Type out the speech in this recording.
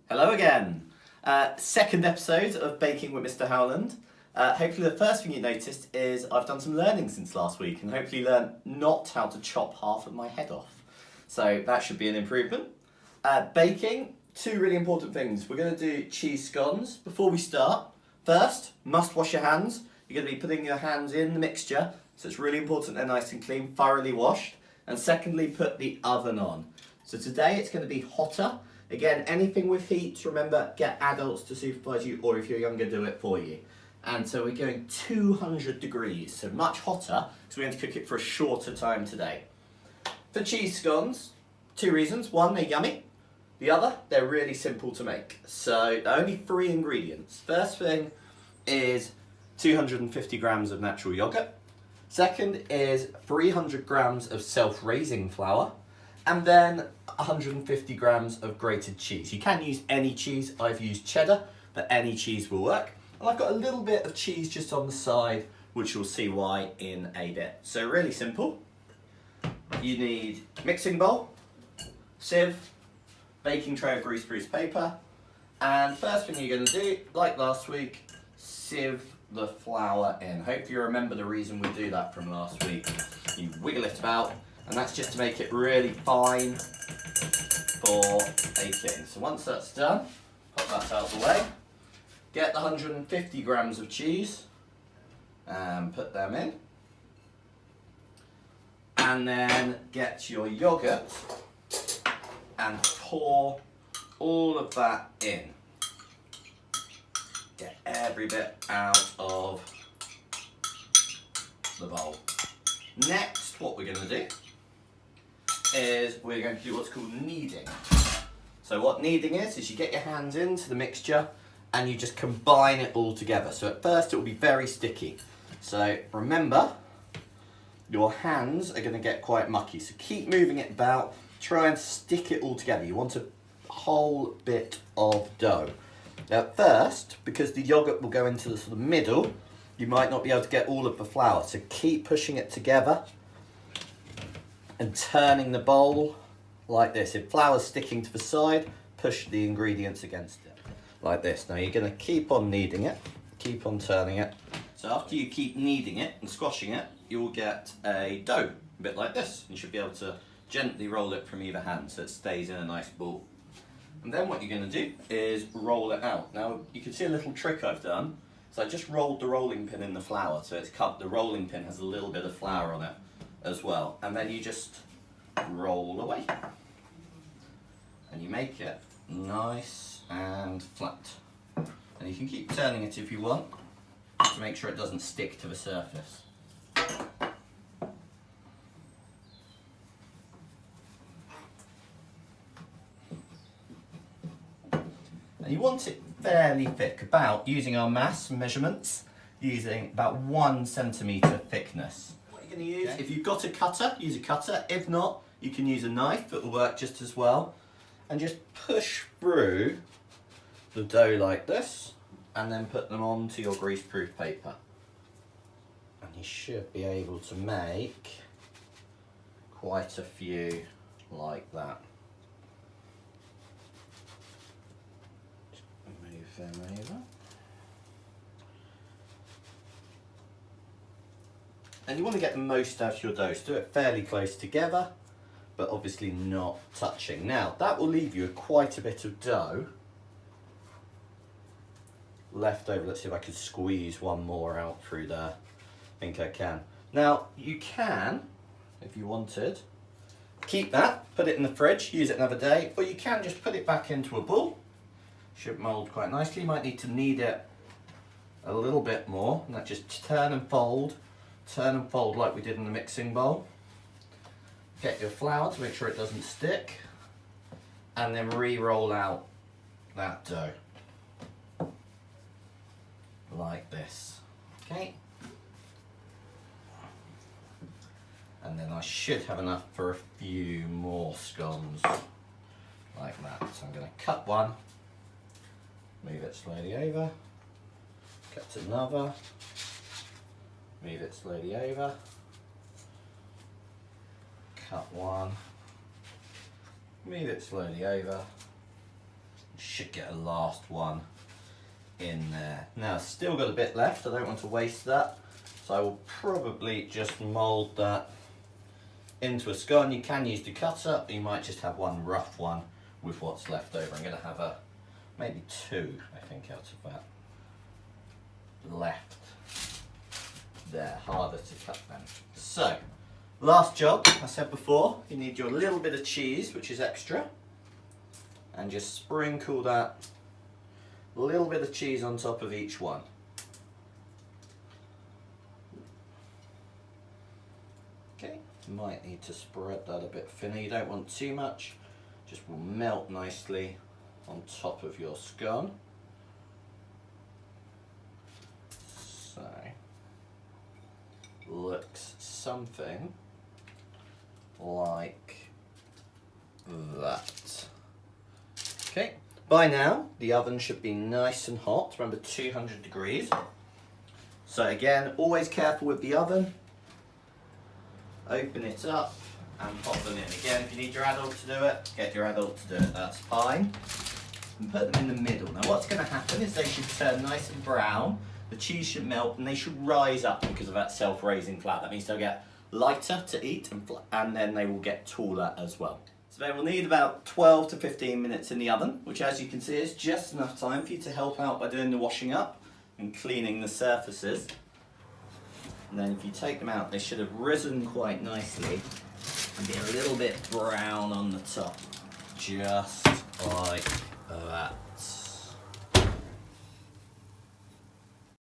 Hello again. Second episode of Baking with Mr Howland. Hopefully the first thing you noticed is I've done some learning since last week and hopefully learned not how to chop half of my head off. So that should be an improvement. Baking, two really important things. We're going to do cheese scones. Before we start, first, must wash your hands. You're going to be putting your hands in the mixture, so it's really important they're nice and clean, thoroughly washed. And secondly, put the oven on. So today it's going to be hotter. Again, anything with heat, remember, get adults to supervise you, or if you're younger, do it for you. And so we're going 200 degrees, so much hotter, because we're going to cook it for a shorter time today. For cheese scones, two reasons. One, they're yummy. The other, they're really simple to make. So only 3 ingredients. First thing is 250 grams of natural yogurt. Second is 300 grams of self-raising flour. And then 150 grams of grated cheese. You can use any cheese. I've used cheddar, but any cheese will work. And I've got a little bit of cheese just on the side, which you'll see why in a bit. So really simple. You need mixing bowl, sieve, baking tray of grease-greased paper, and first thing you're going to do, like last week, sieve the flour in. Hope you remember the reason we do that from last week. You wiggle it about, and that's just to make it really fine for baking. So once that's done, pop that out of the way. Get the 150 grams of cheese and put them in. And then get your yogurt and pour all of that in. Get every bit out of the bowl. Next, what we're going to do is we're going to do what's called kneading. So what kneading is you get your hands into the mixture and you just combine it all together. So at first it will be very sticky. So remember, your hands are going to get quite mucky. So keep moving it about, try and stick it all together. You want a whole bit of dough. At first, because the yogurt will go into the sort of middle, you might not be able to get all of the flour. So keep pushing it together and turning the bowl like this. If flour's sticking to the side, push the ingredients against it, like this. Now you're going to keep on kneading it, keep on turning it. So after you keep kneading it and squashing it, you'll get a dough, a bit like this. You should be able to gently roll it from either hand so it stays in a nice ball. And then what you're going to do is roll it out. Now you can see a little trick I've done. So I just rolled the rolling pin in the flour, so it's cut. The rolling pin has a little bit of flour on it as well, and then you just roll away and you make it nice and flat, and you can keep turning it if you want to make sure it doesn't stick to the surface. And you want it fairly thick, about, using our mass measurements, using about 1 centimetre thickness. What you're going to use, if you've got a cutter, use a cutter. If not, you can use a knife, it will work just as well. And just push through the dough like this, and then put them onto your grease-proof paper. And you should be able to make quite a few like that. Just move them over. And you want to get the most out of your dough, so do it fairly close together, but obviously not touching. Now, that will leave you with quite a bit of dough left over. Let's see if I can squeeze one more out through there. I think I can. Now, you can, if you wanted, keep that, put it in the fridge, use it another day, or you can just put it back into a bowl. Should mould quite nicely. You might need to knead it a little bit more, and that just turn and fold like we did in the mixing bowl. Get your flour to make sure it doesn't stick, and then re-roll out that dough like this. Okay, and then I should have enough for a few more scones like that. So I'm going to cut one, move it slowly over, cut another, move it slowly over, cut one, move it slowly over, should get a last one in there. Now I've still got a bit left, I don't want to waste that, so I will probably just mould that into a scone. You can use the cutter, or you might just have one rough one with what's left over. I'm going to have maybe two, I think, out of that left there, harder to cut then. So, last job, I said before, you need your little bit of cheese, which is extra, and just sprinkle that little bit of cheese on top of each one. Okay, might need to spread that a bit thinner. You don't want too much, just will melt nicely on top of your scone. So, looks something like that. Okay, by now the oven should be nice and hot, remember 200 degrees. So again, always careful with the oven. Open it up and pop them in. Again, if you need your adult to do it, get your adult to do it, that's fine. And put them in the middle. Now what's going to happen is they should turn nice and brown, the cheese should melt, and they should rise up because of that self-raising flat. That means they'll get lighter to eat, and then they will get taller as well. So they will need about 12 to 15 minutes in the oven, which as you can see is just enough time for you to help out by doing the washing up and cleaning the surfaces. And then if you take them out, they should have risen quite nicely and be a little bit brown on the top, just like that.